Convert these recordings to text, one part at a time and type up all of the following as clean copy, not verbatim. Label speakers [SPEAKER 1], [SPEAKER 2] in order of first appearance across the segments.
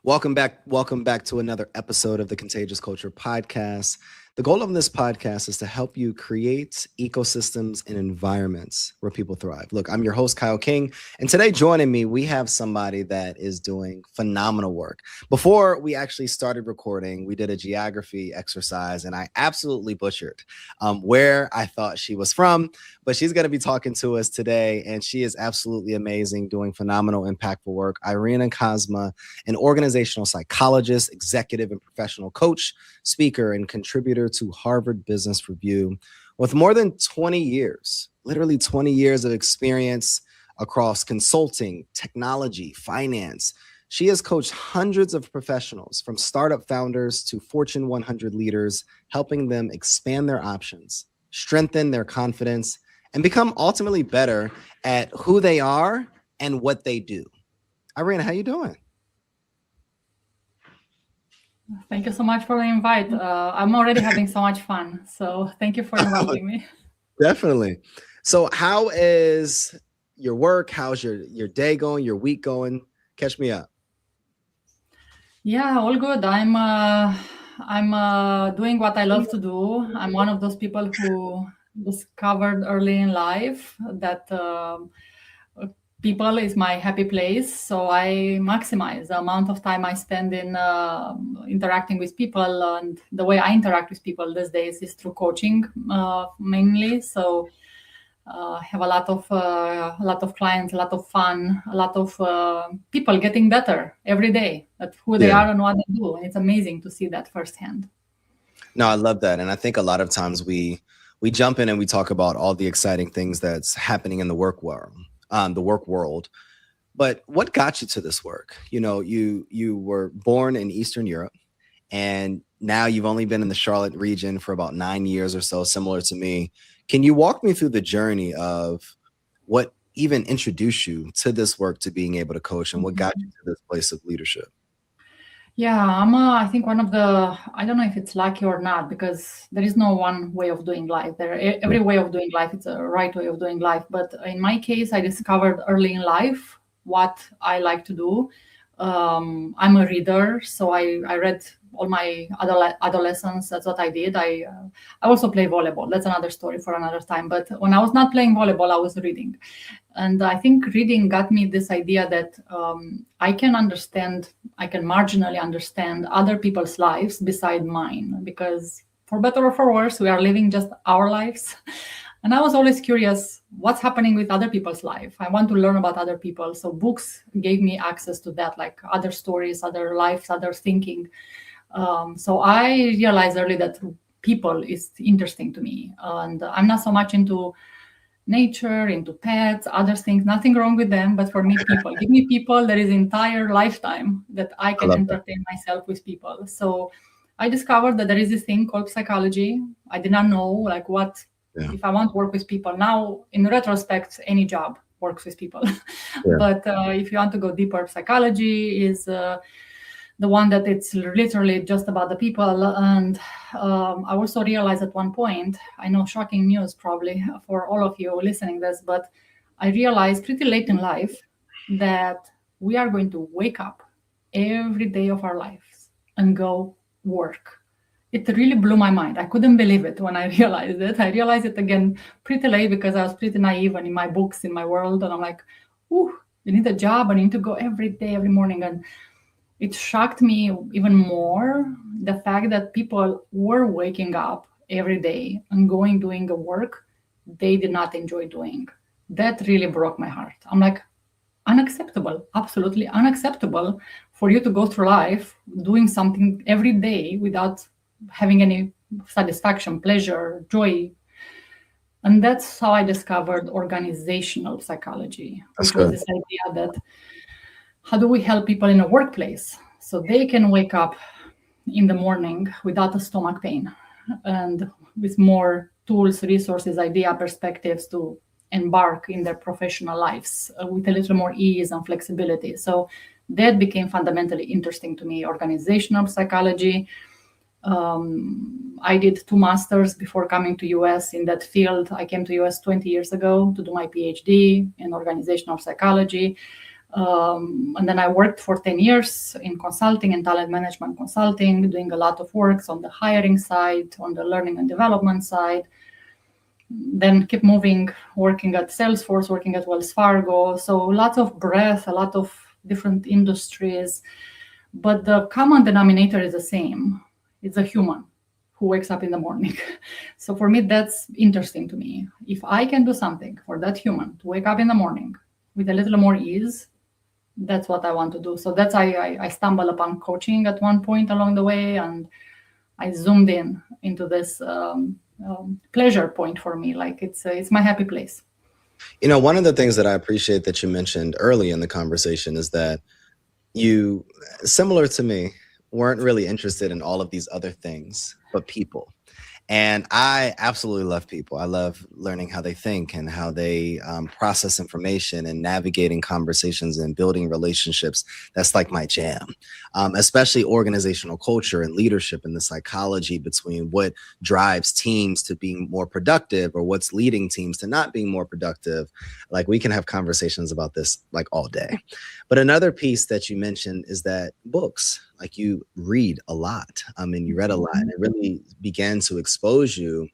[SPEAKER 1] Welcome back. Welcome back to another episode of the Contagious Culture Podcast. The goal of this podcast is to help you create ecosystems and environments where people thrive. Look, I'm your host, Kyle King, and today joining me, we have somebody that is doing phenomenal work. Before we actually started recording, we did a geography exercise, and I absolutely butchered where I thought she was from, but she's going to be talking to us today, and she is absolutely amazing, doing phenomenal, impactful work. Irina Cozma, an organizational psychologist, executive and professional coach, speaker, and contributor to Harvard Business Review, with more than 20 years, literally 20 years of experience across consulting, technology, finance. She has coached hundreds of professionals, from startup founders to Fortune 100 leaders, helping them expand their options, strengthen their confidence, and become ultimately better at who they are and what they do. Irina, how you doing?
[SPEAKER 2] Thank you so much for the invite. I'm already having so much fun. So thank you for inviting me.
[SPEAKER 1] Definitely. So how is your work? How's your day going? Your week going? Catch me up.
[SPEAKER 2] Yeah, all good. I'm doing what I love to do. I'm one of those people who discovered early in life that people is my happy place. So I maximize the amount of time I spend in interacting with people. And the way I interact with people these days is through coaching mainly. So have a lot of clients, a lot of fun, a lot of people getting better every day at who they are and what they do. And it's amazing to see that firsthand.
[SPEAKER 1] No, I love that. And I think a lot of times we jump in and we talk about all the exciting things that's happening in the work world. But what got you to this work? You know, you were born in Eastern Europe, and now you've only been in the Charlotte region for about 9 years or so, similar to me. Can you walk me through the journey of what even introduced you to this work, to being able to coach, and what got you to this place of leadership?
[SPEAKER 2] Yeah, I think one of the, I don't know if it's lucky or not, because there is no one way of doing life. Every way of doing life, it's a right way of doing life. But in my case, I discovered early in life what I like to do. I'm a reader, so I read all my adolescence. That's what I did. I also play volleyball. That's another story for another time. But when I was not playing volleyball, I was reading. And I think reading got me this idea that I can marginally understand other people's lives beside mine, because for better or for worse, we are living just our lives. And I was always curious, what's happening with other people's life? I want to learn about other people. So books gave me access to that, like other stories, other lives, other thinking. So I realized early that people is interesting to me. And I'm not so much into nature, into pets, other things, nothing wrong with them. But for me, people, give me people, there is entire lifetime that I can entertain myself with people. So I discovered that there is this thing called psychology. I did not know like what, if I want to work with people. Now, in retrospect, any job works with people. But if you want to go deeper, psychology is the one that it's literally just about the people. And I also realized at one point, I know shocking news probably for all of you listening this, but I realized pretty late in life that we are going to wake up every day of our lives and go work. It really blew my mind. I couldn't believe it when I realized it. I realized it again pretty late because I was pretty naive and in my books, in my world. And I'm like, ooh, you need a job. I need to go every day, every morning. And it shocked me even more, the fact that people were waking up every day and doing the work they did not enjoy doing. That really broke my heart. I'm like, unacceptable, absolutely unacceptable for you to go through life doing something every day without having any satisfaction, pleasure, joy. And that's how I discovered organizational psychology, which was this idea that how do we help people in a workplace so they can wake up in the morning without a stomach pain and with more tools, resources, idea, perspectives to embark in their professional lives with a little more ease and flexibility. So that became fundamentally interesting to me, organizational psychology. I did 2 masters before coming to US in that field. I came to US 20 years ago to do my PhD in organizational psychology. And then I worked for 10 years in consulting and talent management consulting, doing a lot of works on the hiring side, on the learning and development side. Then keep moving, working at Salesforce, working at Wells Fargo. So lots of breadth, a lot of different industries. But the common denominator is the same. It's a human who wakes up in the morning. So for me, that's interesting to me. If I can do something for that human to wake up in the morning with a little more ease, that's what I want to do. So that's I stumbled upon coaching at one point along the way, and I zoomed into this pleasure point for me. Like it's my happy place.
[SPEAKER 1] One of the things that I appreciate that you mentioned early in the conversation is that you, similar to me, weren't really interested in all of these other things, but people. And I absolutely love people. I love learning how they think and how they process information and navigating conversations and building relationships. That's like my jam, especially organizational culture and leadership and the psychology between what drives teams to being more productive or what's leading teams to not being more productive. Like we can have conversations about this like all day. But another piece that you mentioned is that books, like you read a lot. And you read a lot, and it really began to expose you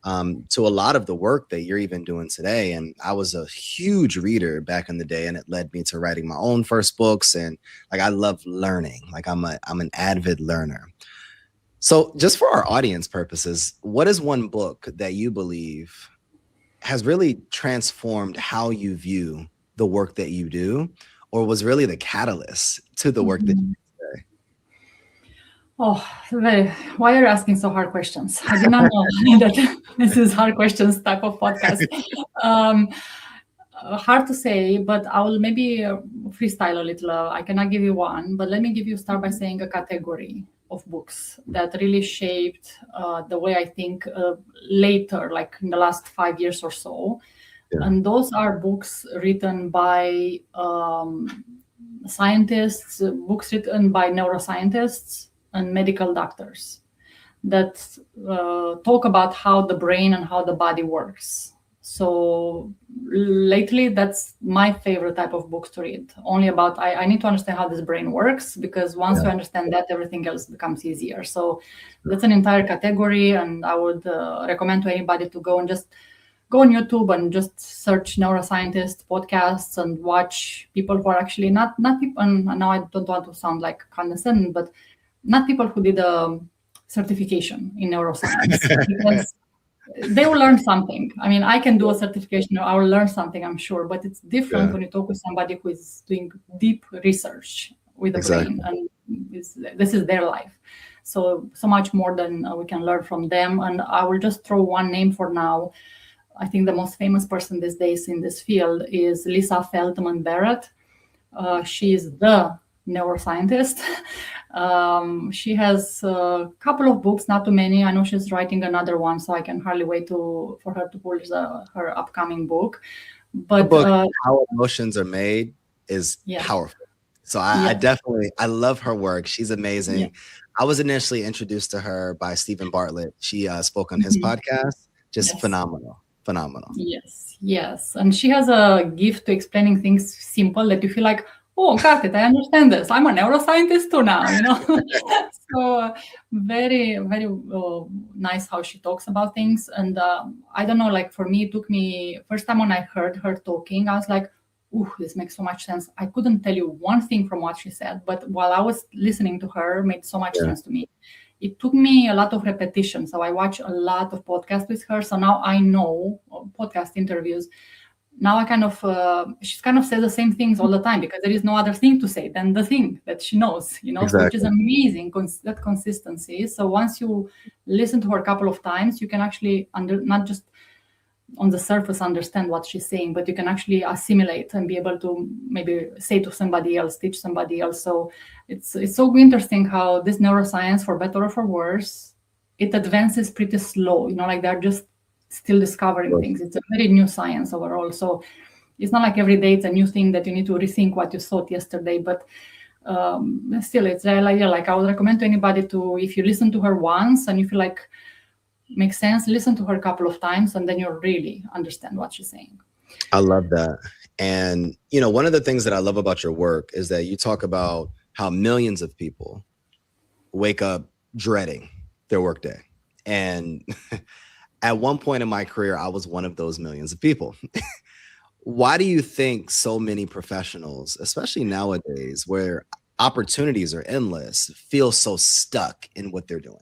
[SPEAKER 1] to a lot of the work that you're even doing today. And I was a huge reader back in the day, and it led me to writing my own first books. And like I love learning. Like I'm an avid learner. So just for our audience purposes, what is one book that you believe has really transformed how you view the work that you do, or was really the catalyst to the work that you do today?
[SPEAKER 2] Oh, why are you asking so hard questions? I did not know that this is hard questions type of podcast. Hard to say, but I will maybe freestyle a little. I cannot give you one, but let me start by saying a category of books that really shaped the way I think later, like in the last 5 years or so. Yeah. And those are books written by scientists, books written by neuroscientists and medical doctors that talk about how the brain and how the body works. So lately, that's my favorite type of books to read. Only about, I need to understand how this brain works, because once you understand that, everything else becomes easier. So that's an entire category, and I would recommend to anybody to go and just go on YouTube and just search neuroscientist podcasts and watch people who are actually not people. And now I don't want to sound like condescending, but not people who did a certification in neuroscience, because they will learn something. I mean, I can do a certification, or I will learn something, I'm sure, but it's different when you talk with somebody who is doing deep research with the brain, and this is their life. So much more than we can learn from them. And I will just throw one name for now. I think the most famous person these days in this field is Lisa Feldman Barrett. She is the neuroscientist. She has a couple of books, not too many. I know she's writing another one, so I can hardly wait for her to publish her upcoming book. But
[SPEAKER 1] the book, How Emotions Are Made, is powerful. So I love her work. She's amazing. Yeah. I was initially introduced to her by Stephen Bartlett. She spoke on his podcast. Just phenomenal.
[SPEAKER 2] Yes. And she has a gift to explaining things simple that you feel like, oh, got it, I understand this. I'm a neuroscientist too now, So very, very nice how she talks about things. And I don't know, like for me, it took me, first time when I heard her talking, I was like, ooh, this makes so much sense. I couldn't tell you one thing from what she said, but while I was listening to her, it made so much sense to me. It took me a lot of repetition. So I watch a lot of podcasts with her. So now I know podcast interviews. Now I she kind of says the same things all the time, because there is no other thing to say than the thing that she knows,
[SPEAKER 1] Exactly.
[SPEAKER 2] Which is amazing, that consistency. So once you listen to her a couple of times, you can actually not just on the surface understand what she's saying, but you can actually assimilate and be able to maybe say to somebody else, teach somebody else. So it's so interesting how this neuroscience, for better or for worse, it advances pretty slow, like they're just still discovering things. It's a very new science overall. So it's not like every day it's a new thing that you need to rethink what you thought yesterday, but still it's like I would recommend to anybody to, if you listen to her once and you feel like makes sense, listen to her a couple of times, and then you'll really understand what she's saying.
[SPEAKER 1] I love that. And, one of the things that I love about your work is that you talk about how millions of people wake up dreading their workday. And at one point in my career, I was one of those millions of people. Why do you think so many professionals, especially nowadays where opportunities are endless, feel so stuck in what they're doing?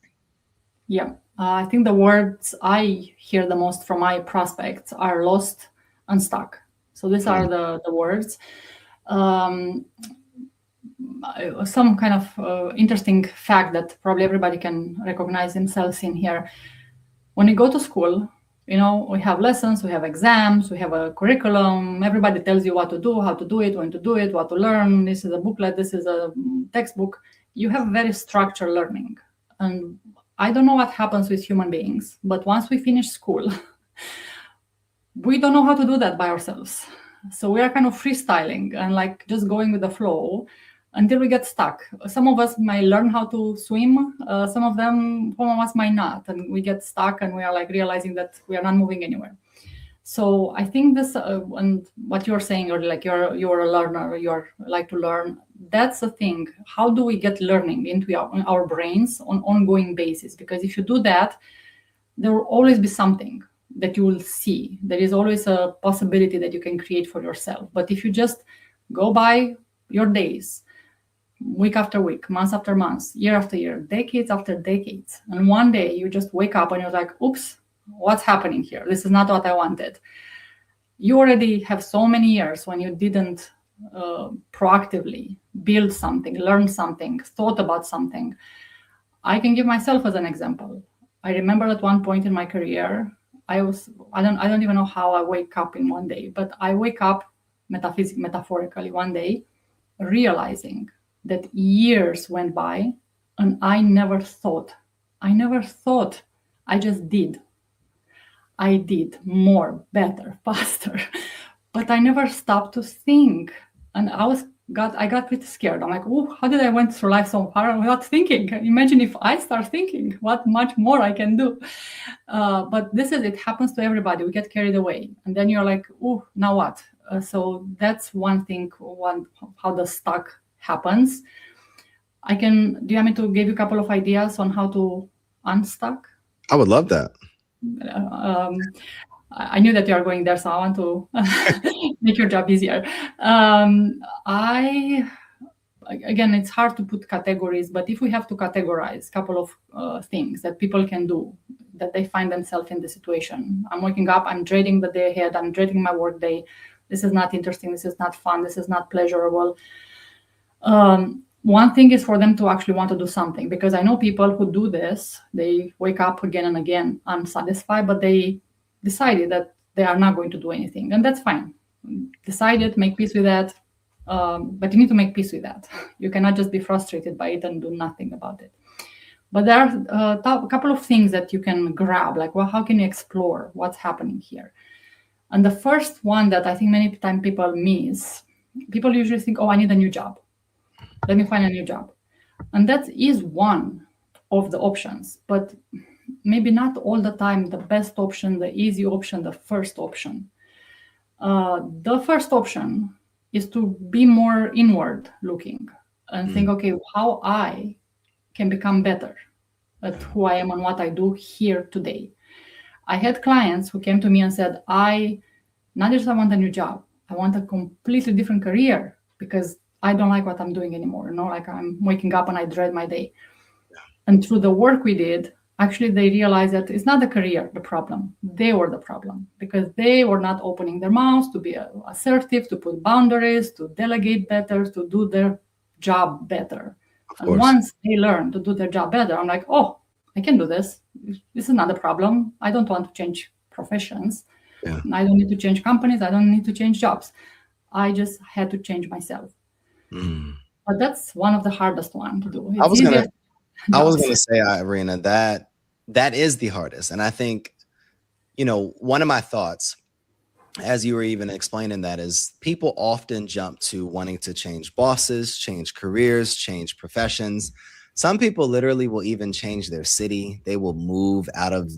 [SPEAKER 2] Yeah, I think the words I hear the most from my prospects are lost and stuck. So these are the words. Um, some kind of interesting fact that probably everybody can recognize themselves in here. When you go to school, we have lessons, we have exams, we have a curriculum. Everybody tells you what to do, how to do it, when to do it, what to learn. This is a booklet, this is a textbook. You have very structured learning. And I don't know what happens with human beings, but once we finish school, we don't know how to do that by ourselves. So we are kind of freestyling and like just going with the flow until we get stuck. Some of us might learn how to swim. Some of us might not. And we get stuck and we are like realizing that we are not moving anywhere. So I think this, and what you're saying, or like you're a learner, you're like to learn. That's the thing. How do we get learning into our brains on ongoing basis? Because if you do that, there will always be something that you will see. There is always a possibility that you can create for yourself. But if you just go by your days, week after week, month after month, year after year, decades after decades, and one day you just wake up and you're like, oops, what's happening here? This is not what I wanted. You already have so many years when you didn't proactively build something, learn something, thought about something. I can give myself as an example. I remember at one point in my career, I don't even know how I wake up in one day, but I wake up metaphorically one day, realizing that years went by and I never thought, I just did. I did more, better, faster, but I never stopped to think. And I got pretty scared. I'm like, oh, how did I went through life so far without thinking? Imagine if I start thinking, what much more I can do. But it happens to everybody. We get carried away. And then you're like, oh, now what? So that's one thing, how the stuck happens. Do you want me to give you a couple of ideas on how to unstuck?
[SPEAKER 1] I would love that.
[SPEAKER 2] I knew that you are going there, so I want to make your job easier. Again, it's hard to put categories, but if we have to categorize a couple of things that people can do, that they find themselves in the situation. I'm waking up, I'm dreading the day ahead, I'm dreading my work day. This is not interesting, this is not fun, this is not pleasurable. One thing is for them to actually want to do something, because I know people who do this, they wake up again and again unsatisfied, but they decided that they are not going to do anything, and that's fine. Decide it, make peace with that, but you need to make peace with that. You cannot just be frustrated by it and do nothing about it. But there are a couple of things that you can grab, like, well, how can you explore what's happening here? And the first one that I think many times people miss, people usually think, oh, I need a new job. Let me find a new job. And that is one of the options, but maybe not all the time the best option, the easy option, the first option. The first option is to be more inward looking and think, okay, how I can become better at who I am and what I do here today. I had clients who came to me and said, not just I want a new job, I want a completely different career because I don't like what I'm doing anymore. Like I'm waking up and I dread my day. Yeah. And through the work we did, actually they realized that it's not the career the problem. They were the problem because they were not opening their mouths to be assertive, to put boundaries, to delegate better, to do their job better. And once they learn to do their job better, I'm like, oh, I can do this. This is not a problem. I don't want to change professions. Yeah. I don't need to change companies. I don't need to change jobs. I just had to change myself. But that's one of the hardest one to do.
[SPEAKER 1] I was gonna say, Irina, that is the hardest. And I think, one of my thoughts, as you were even explaining that, is people often jump to wanting to change bosses, change careers, change professions. Some people literally will even change their city. They will move out of,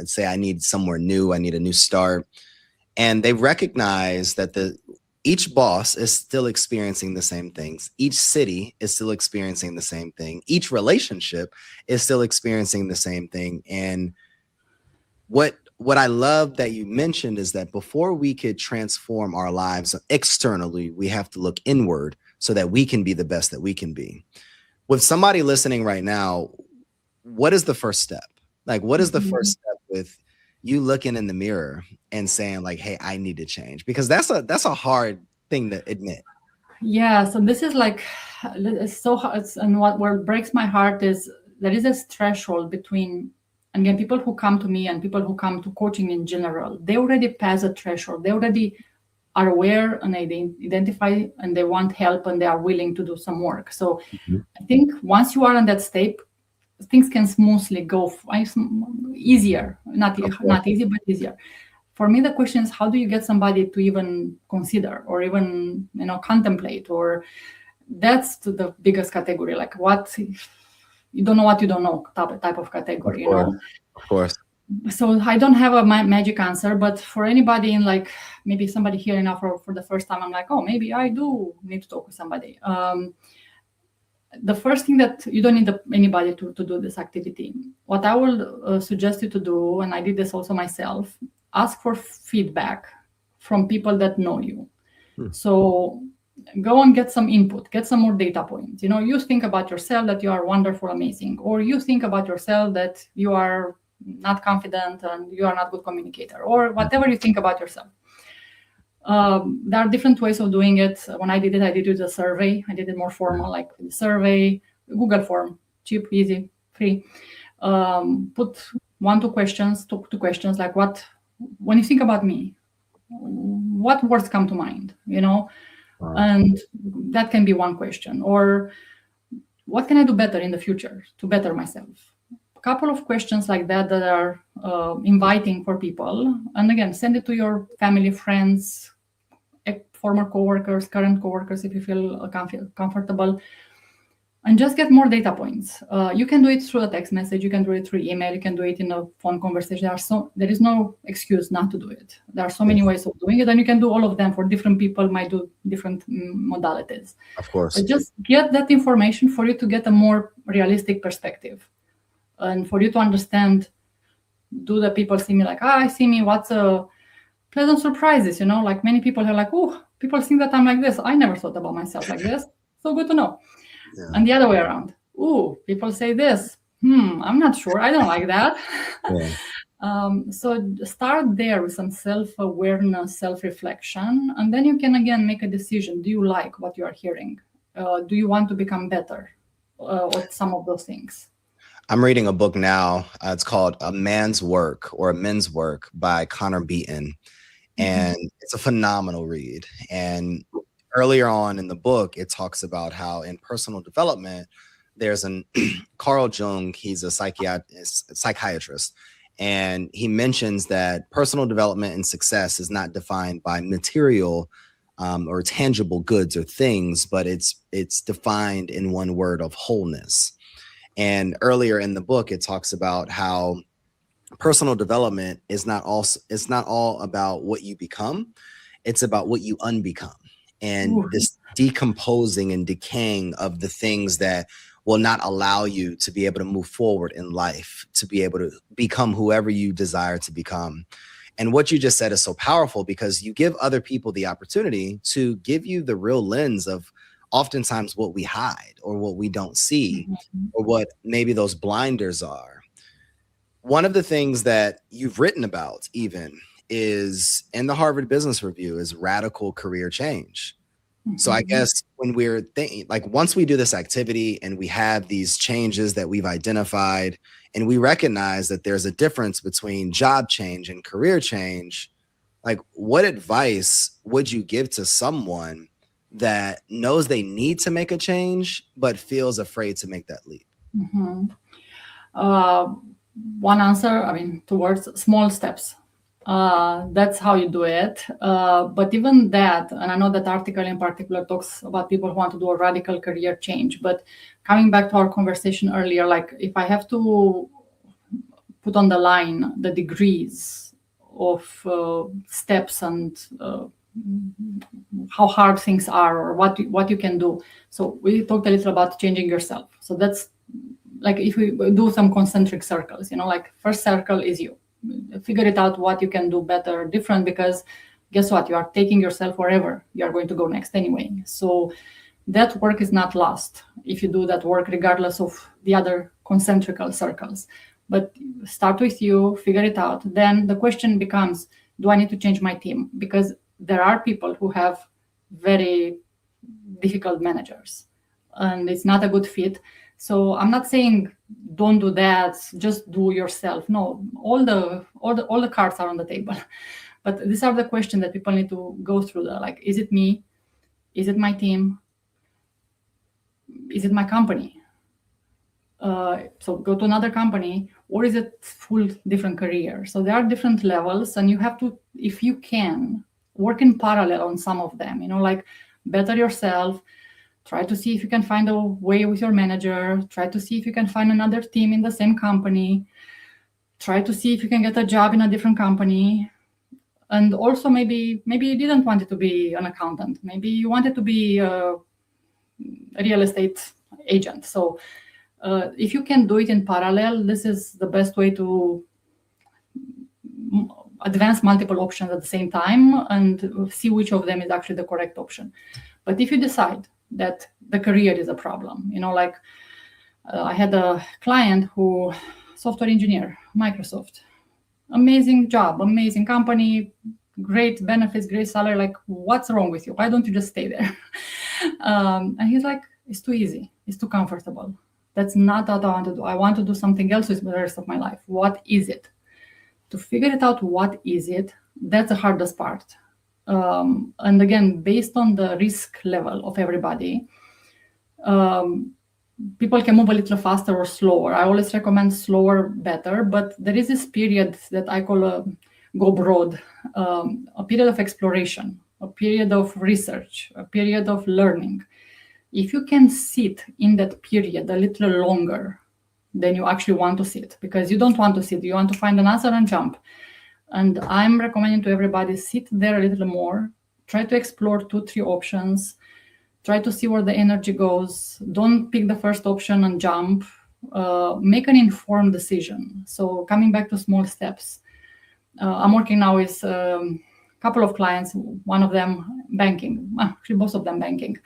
[SPEAKER 1] say, I need somewhere new. I need a new start. And they recognize that each boss is still experiencing the same things. Each city is still experiencing the same thing. Each relationship is still experiencing the same thing. And what I love that you mentioned is that before we could transform our lives externally, we have to look inward so that we can be the best that we can be. With somebody listening right now, what is the first step? Like, what is the first step with you looking in the mirror and saying like, hey, I need to change? Because that's a hard thing to admit.
[SPEAKER 2] Yeah, so this is like, it's so hard. And what breaks my heart is there is a threshold between, again, people who come to me and people who come to coaching in general. They already pass a threshold. They already are aware and they identify and they want help and they are willing to do some work. So I think once you are on that state, things can smoothly go easier, not easy, but easier. For me, the question is, how do you get somebody to even consider or even, contemplate? Or that's the biggest category, like what you don't know what you don't know type of category,
[SPEAKER 1] Of course.
[SPEAKER 2] So I don't have a magic answer, but for anybody in like maybe somebody hearing now for the first time, I'm like, oh, maybe I do need to talk with somebody. The first thing that you don't need anybody to do this activity. What I will suggest you to do, and I did this also myself, ask for feedback from people that know you. So go and get some input, get some more data points. You think about yourself that you are wonderful, amazing, or you think about yourself that you are not confident and you are not a good communicator, or whatever you think about yourself. There are different ways of doing it. When I did it with a survey. I did it more formal, like survey, Google form, cheap, easy, free. Put two questions like when you think about me, what words come to mind, and that can be one question. Or what can I do better in the future to better myself? A couple of questions like that are inviting for people. And again, send it to your family, friends, former coworkers, current coworkers, if you feel comfortable, and just get more data points. You can do it through a text message, you can do it through email, you can do it in a phone conversation. There is no excuse not to do it. There are so many ways of doing it, and you can do all of them. For different people, might do different modalities.
[SPEAKER 1] Of course.
[SPEAKER 2] But just get that information for you to get a more realistic perspective, and for you to understand, do the people see me like, I see me, what's a pleasant surprises, like many people are like, oh, people think that I'm like this. I never thought about myself like this. So good to know. Yeah. And the other way around. Oh, people say this. I'm not sure. I don't like that. Yeah. So start there with some self-awareness, self-reflection, and then you can again make a decision. Do you like what you are hearing? Do you want to become better at some of those things?
[SPEAKER 1] I'm reading a book now. It's called A Man's Work or A Men's Work by Connor Beaton. And it's a phenomenal read. And earlier on in the book, it talks about how in personal development, there's Carl Jung, he's a psychiatrist, and he mentions that personal development and success is not defined by material or tangible goods or things, but it's defined in one word of wholeness. And earlier in the book, it talks about how personal development is not all about what you become. It's about what you unbecome. And this decomposing and decaying of the things that will not allow you to be able to move forward in life, to be able to become whoever you desire to become. And what you just said is so powerful, because you give other people the opportunity to give you the real lens of oftentimes what we hide or what we don't see, or what maybe those blinders are. One of the things that you've written about even is in the Harvard Business Review is radical career change. So I guess when we're thinking, like, once we do this activity and we have these changes that we've identified and we recognize that there's a difference between job change and career change, like, what advice would you give to someone that knows they need to make a change but feels afraid to make that leap?
[SPEAKER 2] One answer, towards small steps. That's how you do it. But even that, and I know that article in particular talks about people who want to do a radical career change, but coming back to our conversation earlier, like if I have to put on the line the degrees of steps and how hard things are or what you can do. So we talked a little about changing yourself. So that's like if we do some concentric circles, like first circle is you. Figure it out what you can do better, different, because guess what? You are taking yourself wherever you are going to go next anyway. So that work is not lost if you do that work regardless of the other concentrical circles. But start with you, figure it out. Then the question becomes, do I need to change my team? Because there are people who have very difficult managers and it's not a good fit. So I'm not saying don't do that, just do yourself. No, all the cards are on the table. But these are the questions that people need to go through. Like, is it me? Is it my team? Is it my company? So go to another company, or is it full different career? So there are different levels, and you have to, if you can, work in parallel on some of them. Like better yourself. Try to see if you can find a way with your manager. Try to see if you can find another team in the same company. Try to see if you can get a job in a different company. And also maybe you didn't want it to be an accountant. Maybe you wanted to be a real estate agent. So if you can do it in parallel, this is the best way to advance multiple options at the same time and see which of them is actually the correct option. But if you decide that the career is a problem, like I had a client who, software engineer, Microsoft, amazing job, amazing company, great benefits, great salary. Like, what's wrong with you? Why don't you just stay there? And he's like, it's too easy. It's too comfortable. That's not what I want to do. I want to do something else with the rest of my life. What is it? To figure it out, what is it? That's the hardest part. And again, based on the risk level of everybody, people can move a little faster or slower. I always recommend slower better, but there is this period that I call go broad, a period of exploration, a period of research, a period of learning. If you can sit in that period a little longer than you actually want to sit, because you don't want to sit, you want to find an answer and jump. And I'm recommending to everybody, sit there a little more, try to explore 2-3 options, try to see where the energy goes. Don't pick the first option and jump. Make an informed decision. So coming back to small steps, I'm working now with a couple of clients, one of them banking, actually both of them banking.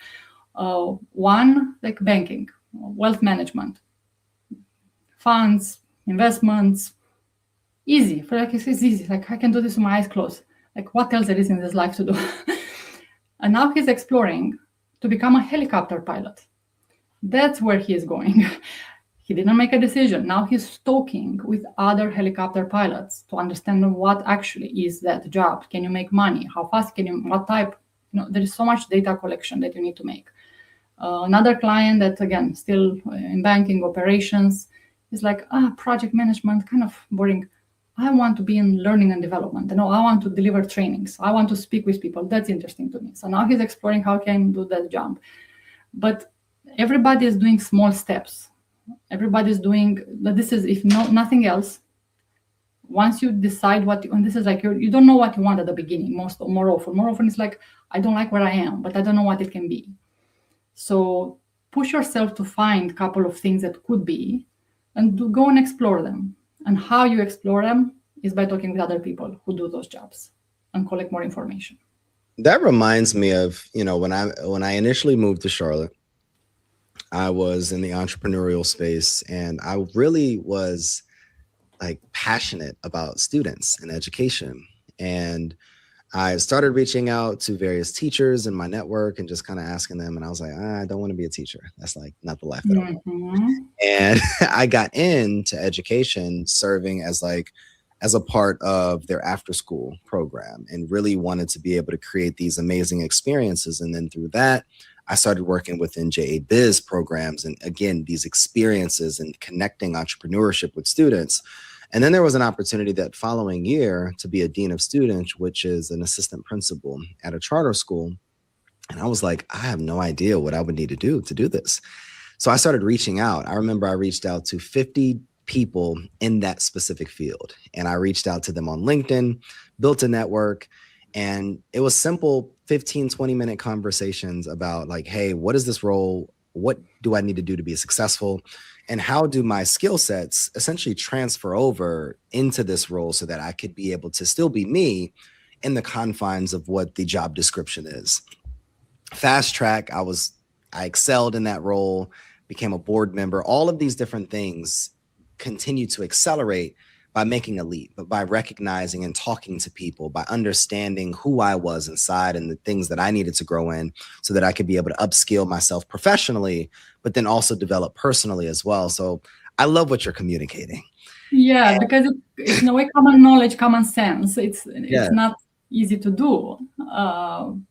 [SPEAKER 2] One, like banking, wealth management, funds, investments, easy. For like it's easy. Like I can do this with my eyes closed. Like what else there is in this life to do? And now he's exploring to become a helicopter pilot. That's where he is going. He didn't make a decision. Now he's talking with other helicopter pilots to understand what actually is that job. Can you make money? How fast can you? What type? There is so much data collection that you need to make. Another client that, again, still in banking operations, is like, project management, kind of boring. I want to be in learning and development. I want to deliver trainings. I want to speak with people. That's interesting to me. So now he's exploring how can do that jump. But everybody is doing small steps. Everybody's doing, this is, if nothing else, once you decide what, and this is like, you don't know what you want at the beginning, more often it's like, I don't like where I am, but I don't know what it can be. So push yourself to find a couple of things that could be, and go and explore them. And how you explore them is by talking with other people who do those jobs and collect more information.
[SPEAKER 1] That reminds me of, when I initially moved to Charlotte, I was in the entrepreneurial space, and I really was like passionate about students and education. And I started reaching out to various teachers in my network and just kind of asking them. And I was like, I don't want to be a teacher. That's like not the life that I want. And I got into education, serving as a part of their after school program, and really wanted to be able to create these amazing experiences. And then through that, I started working within JA Biz programs. And again, these experiences and connecting entrepreneurship with students. And then there was an opportunity that following year to be a dean of students, which is an assistant principal at a charter school. And I was like, I have no idea what I would need to do this. So I started reaching out. I remember I reached out to 50 people in that specific field. And I reached out to them on LinkedIn, built a network. And it was simple 15, 20-minute conversations about like, hey, what is this role? What do I need to do to be successful? And how do my skill sets essentially transfer over into this role so that I could be able to still be me in the confines of what the job description is. Fast track, I excelled in that role, became a board member. All of these different things continue to accelerate by making a leap, but by recognizing and talking to people, by understanding who I was inside and the things that I needed to grow in so that I could be able to upskill myself professionally, but then also develop personally as well. So I love what you're communicating.
[SPEAKER 2] Yeah, because it's in a way common knowledge, common sense. It's
[SPEAKER 1] Yeah.
[SPEAKER 2] not easy to do,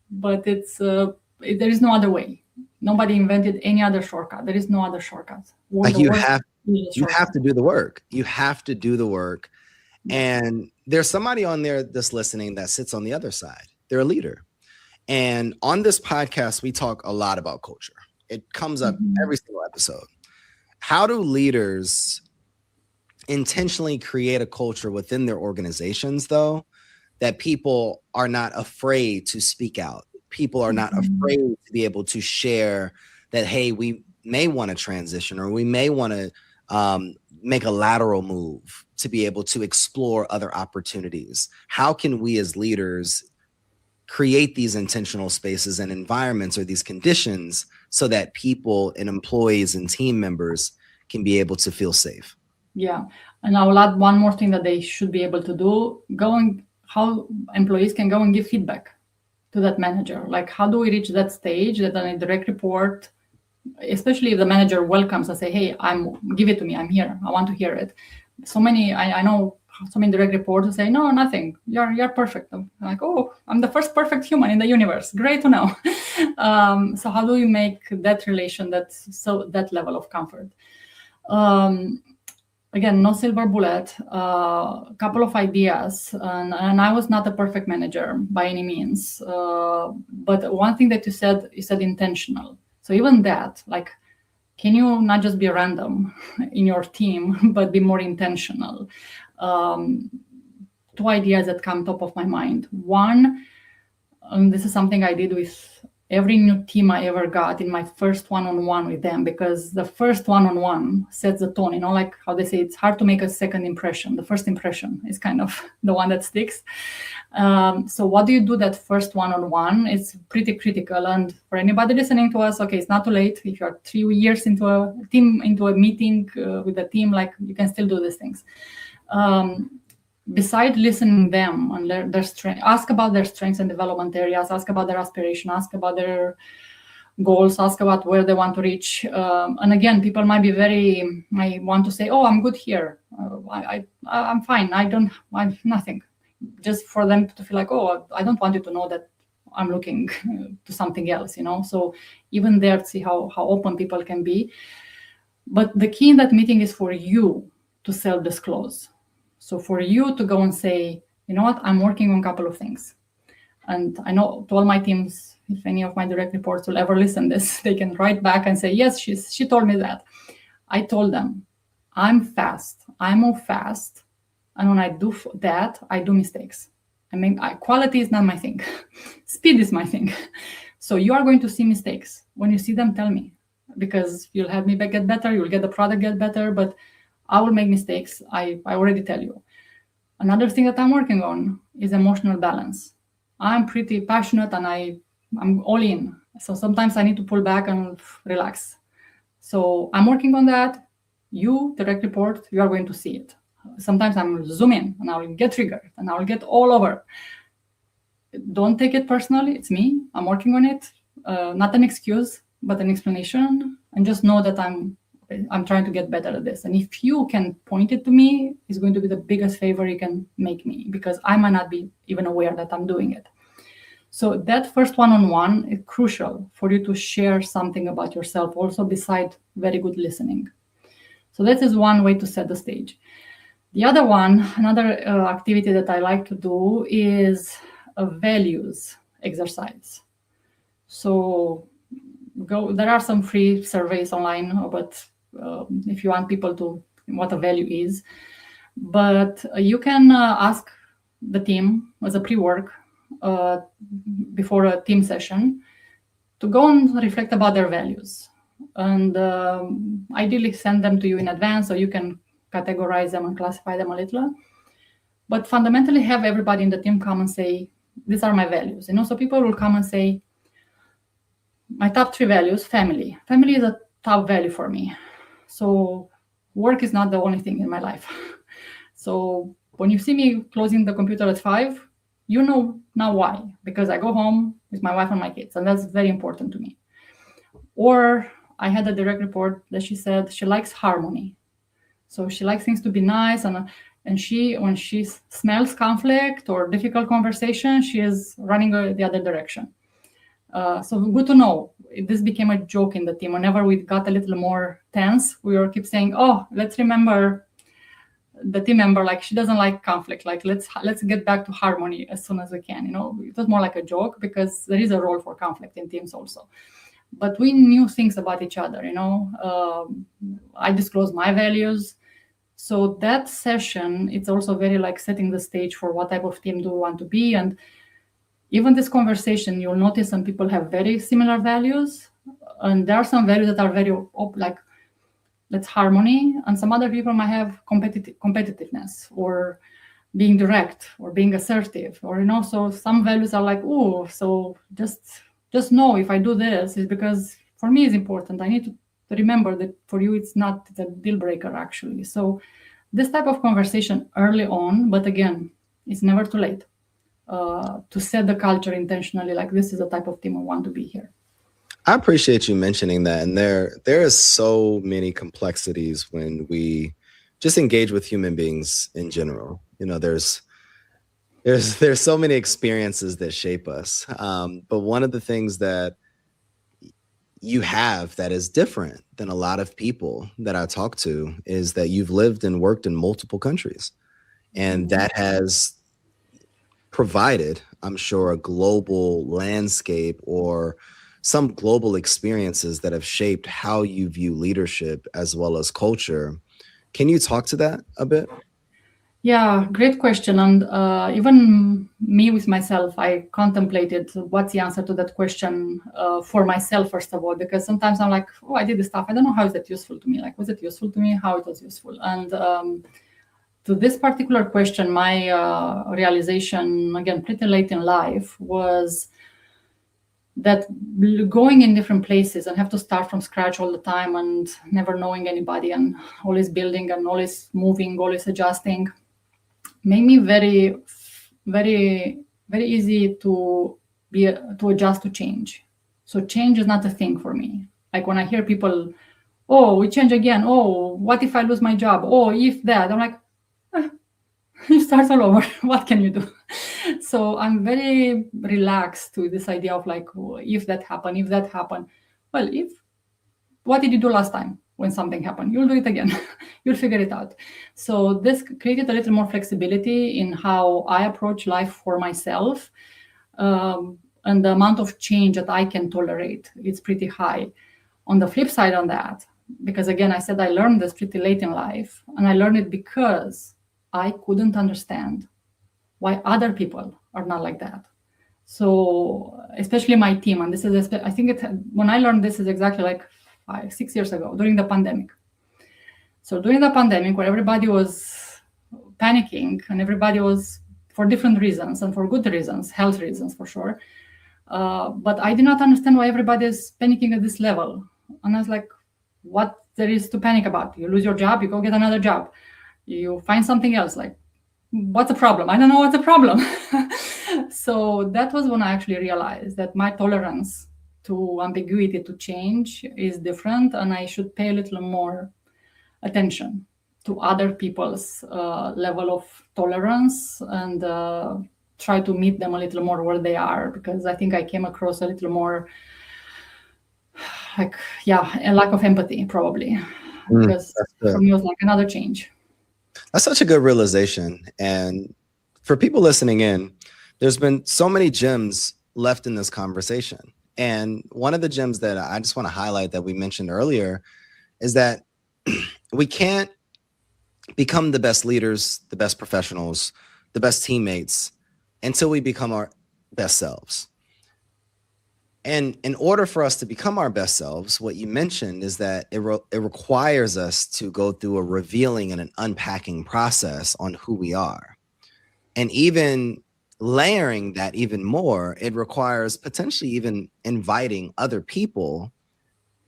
[SPEAKER 2] but there is no other way. Nobody invented any other shortcut. There is no other shortcut.
[SPEAKER 1] Like you have to do the work. You have to do the work. And there's somebody on there that's listening that sits on the other side. They're a leader. And on this podcast, we talk a lot about culture. It comes up every single episode. How do leaders intentionally create a culture within their organizations, though, that people are not afraid to speak out? People are not afraid to be able to share that, hey, we may want to transition or we may want to make a lateral move to be able to explore other opportunities. How can we as leaders create these intentional spaces and environments or these conditions so that people and employees and team members can be able to feel safe?
[SPEAKER 2] Yeah. And I will add one more thing that they should be able to do, how employees can go and give feedback to that manager. Like, how do we reach that stage that on a direct report, especially if the manager welcomes and say, hey, give it to me, I'm here, I want to hear it. I know so many direct reports who say, no, nothing, you're perfect. I'm like, oh, I'm the first perfect human in the universe. Great to know. So how do we make that relation, that level of comfort? Again, no silver bullet, a couple of ideas. And I was not a perfect manager by any means. But one thing that you said intentional. So even that, like, can you not just be random in your team, but be more intentional? Two ideas that come top of my mind. One, this is something I did with every new team I ever got in my first one-on-one with them, because the first one-on-one sets the tone. Like how they say, it's hard to make a second impression. The first impression is kind of the one that sticks. So what do you do that first one-on-one? It's pretty critical. And for anybody listening to us, okay, it's not too late. If you're 3 years into a meeting with a team, like, you can still do these things. Besides listening them and their strength, ask about their strengths and development areas, ask about their aspiration, ask about their goals, ask about where they want to reach. And again, people might want to say, oh, I'm good here. I'm fine. I'm nothing. Just for them to feel like, oh, I don't want you to know that I'm looking to something else, So even there, see how open people can be. But the key in that meeting is for you to self-disclose. So for you to go and say, you know what, I'm working on a couple of things. And I know to all my teams, if any of my direct reports will ever listen to this, they can write back and say, yes, she told me that. I told them, I'm fast. I move fast. And when I do that, I do mistakes. Quality is not my thing. Speed is my thing. So you are going to see mistakes. When you see them, tell me. Because you'll help me get better. You'll get the product get better. But I will make mistakes. I already tell you. Another thing that I'm working on is emotional balance. I'm pretty passionate and I'm all in. So sometimes I need to pull back and relax. So I'm working on that. You, direct report, you are going to see it. Sometimes I'm zoom in and I will get triggered and I will get all over. Don't take it personally. It's me. I'm working on it. Not an excuse, but an explanation. And just know that I'm trying to get better at this. And if you can point it to me, it's going to be the biggest favor you can make me, because I might not be even aware that I'm doing it. So that first one-on-one is crucial for you to share something about yourself, also beside very good listening. So that is one way to set the stage. The other one, another activity that I like to do is a values exercise. So there are some free surveys online, but if you want people to what a value is, but you can ask the team as a pre-work, uh, before a team session to go and reflect about their values. And ideally send them to you in advance so you can categorize them and classify them a little. But fundamentally have everybody in the team come and say, these are my values. So people will come and say, my top 3 values, family. Family is a top value for me. So work is not the only thing in my life. So when you see me closing the computer at 5, you know now why. Because I go home with my wife and my kids, and that's very important to me. Or I had a direct report that she said she likes harmony. So she likes things to be nice, and she, when she smells conflict or difficult conversation, she is running the other direction. So good to know. This became a joke in the team. Whenever we got a little more tense, we were keep saying, "Oh, let's remember the team member. Like she doesn't like conflict. Like let's get back to harmony as soon as we can." It was more like a joke because there is a role for conflict in teams also. But we knew things about each other. I disclosed my values. So that session, it's also very like setting the stage for what type of team do we want to be. And even this conversation, you'll notice some people have very similar values. And there are some values that are very like, let's harmony. And some other people might have competitiveness or being direct or being assertive, or, so some values are like, oh, so just know if I do this, is because for me it's important. I need to remember that for you it's not a deal breaker actually. So this type of conversation early on, but again, it's never too late to set the culture intentionally, like this is the type of team I want to be here.
[SPEAKER 1] I appreciate you mentioning that. And there is so many complexities when we just engage with human beings in general. There's so many experiences that shape us. But one of the things that you have that is different than a lot of people that I talk to is that you've lived and worked in multiple countries. And that has provided, I'm sure, a global landscape or some global experiences that have shaped how you view leadership as well as culture. Can you talk to that a bit?
[SPEAKER 2] Yeah, great question. And even me with myself, I contemplated what's the answer to that question for myself, first of all, because sometimes I'm like, oh, I did this stuff. I don't know how is that useful to me. Like, was it useful to me? How it was useful? And to this particular question, my realization, again, pretty late in life, was that going in different places and have to start from scratch all the time and never knowing anybody and always building and always moving, always adjusting, made me very, very, very easy to adjust to change. So change is not a thing for me. Like when I hear people, oh, we change again. Oh, what if I lose my job? Oh, if that, I'm like, you start all over. What can you do? So I'm very relaxed to this idea of like, if that happened, well, what did you do last time when something happened? You'll do it again. You'll figure it out. So this created a little more flexibility in how I approach life for myself. And the amount of change that I can tolerate, it's pretty high. On the flip side on that, because again, I said I learned this pretty late in life, and I learned it because I couldn't understand why other people are not like that. So especially my team, and this is, I think when I learned this is exactly like 5-6 years ago during the pandemic. So during the pandemic, where everybody was panicking and everybody was, for different reasons and for good reasons, health reasons for sure. But I did not understand why everybody is panicking at this level. And I was like, what there is to panic about? You lose your job, you go get another job. You find something else. Like, what's the problem? I don't know what's the problem. So that was when I actually realized that my tolerance to ambiguity, to change, is different, and I should pay a little more attention to other people's level of tolerance and try to meet them a little more where they are, because I think I came across a little more like, a lack of empathy probably, because for me it was like another change.
[SPEAKER 1] That's such a good realization. And for people listening in, there's been so many gems left in this conversation. And one of the gems that I just want to highlight that we mentioned earlier is that we can't become the best leaders, the best professionals, the best teammates until we become best selves. And in order for us to become our best selves, what you mentioned is that it requires us to go through a revealing and an unpacking process on who we are. And even layering that even more, it requires potentially even inviting other people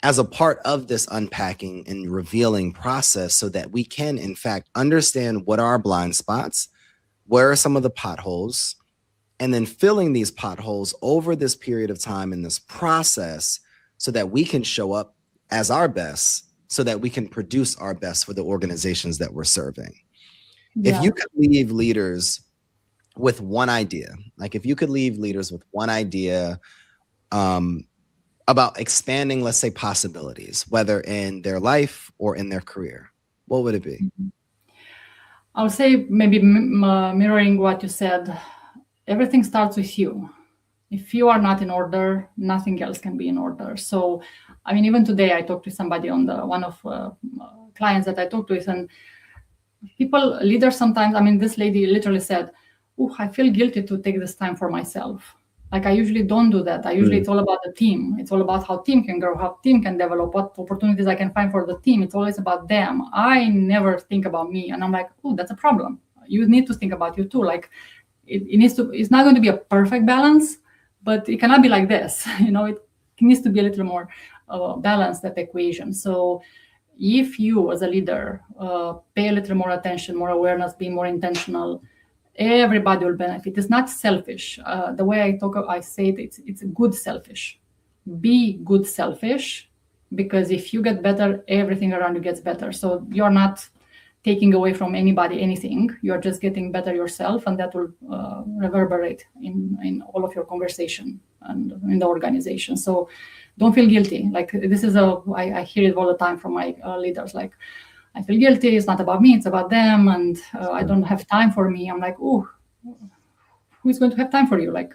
[SPEAKER 1] as a part of this unpacking and revealing process so that we can, in fact, understand what are our blind spots, where are some of the potholes, and then filling these potholes over this period of time in this process so that we can show up as our best, so that we can produce our best for the organizations that we're serving. If you could leave leaders with one idea, like if you could leave leaders with one idea about expanding, let's say, possibilities, whether in their life or in their career, what would it be?
[SPEAKER 2] I would say maybe mirroring what you said. Everything starts with you. If you are not in order, nothing else can be in order. So, I mean, even today, I talked to somebody on one of clients that I talked with, and leaders sometimes, I mean, this lady literally said, "Oh, I feel guilty to take this time for myself. Like I usually don't do that. It's all about the team. It's all about how team can grow, how team can develop, what opportunities I can find for the team. It's always about them. I never think about me." And I'm like, "Oh, that's a problem. You need to think about you too. Like, it's not going to be a perfect balance, but it cannot be like this. It needs to be a little more balanced, that equation." So if you as a leader pay a little more attention, more awareness, be more intentional, everybody will benefit. It's not selfish. The way I say it's good selfish. Be good selfish, because if you get better, everything around you gets better. So you're not taking away from anybody anything. You're just getting better yourself, and that will reverberate in all of your conversation and in the organization. So don't feel guilty. Like this is I hear it all the time from my leaders. Like, I feel guilty. It's not about me. It's about them, and I don't have time for me. I'm like, oh, who's going to have time for you? Like,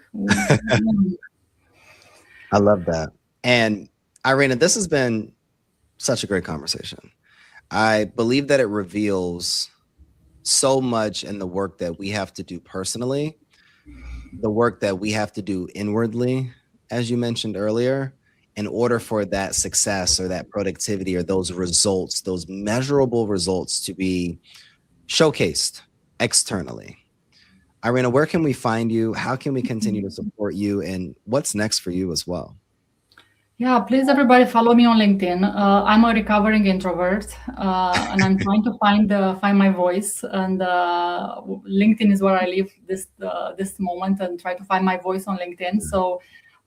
[SPEAKER 1] I love that. And Irina, this has been such a great conversation. I believe that it reveals so much in the work that we have to do personally, the work that we have to do inwardly, as you mentioned earlier, in order for that success or that productivity or those results, those measurable results, to be showcased externally. Irina, where can we find you? How can we continue to support you? And what's next for you as well?
[SPEAKER 2] Yeah, please everybody follow me on LinkedIn. I'm a recovering introvert, and I'm trying to find my voice. And LinkedIn is where I live this moment, and try to find my voice on LinkedIn. So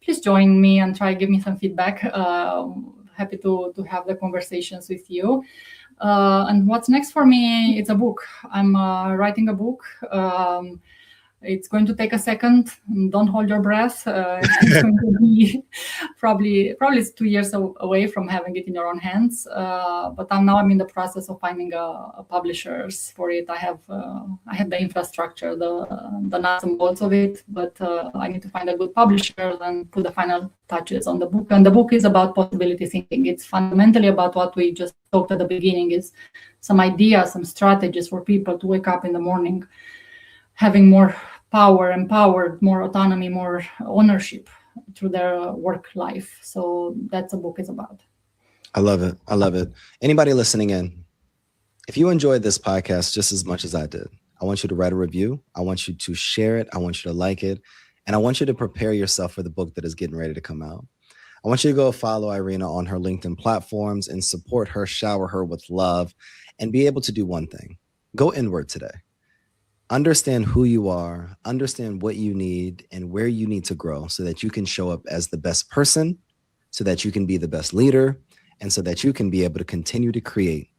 [SPEAKER 2] please join me and try give me some feedback. Happy to have the conversations with you. And what's next for me? It's a book. I'm writing a book. It's going to take a second. Don't hold your breath. It's going to be probably it's 2 years away from having it in your own hands. But I'm in the process of finding a publishers for it. I have the infrastructure, the nuts and bolts of it, but I need to find a good publisher and put the final touches on the book. And the book is about possibility thinking. It's fundamentally about what we just talked at the beginning, is some ideas, some strategies for people to wake up in the morning having more power, empowered, more autonomy, more ownership through their work life. So that's what the book is about.
[SPEAKER 1] I love it. I love it. Anybody listening in, if you enjoyed this podcast just as much as I did, I want you to write a review. I want you to share it. I want you to like it. And I want you to prepare yourself for the book that is getting ready to come out. I want you to go follow Irina on her LinkedIn platforms and support her, shower her with love, and be able to do one thing. Go inward today. Understand who you are, understand what you need and where you need to grow so that you can show up as the best person, so that you can be the best leader, and so that you can be able to continue to create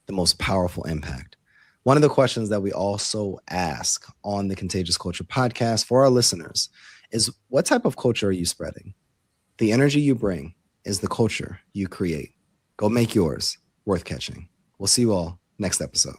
[SPEAKER 1] the most powerful impact. One of the questions that we also ask on the Contagious Culture podcast for our listeners is, what type of culture are you spreading? The energy you bring is the culture you create. Go make yours worth catching. We'll see you all next episode.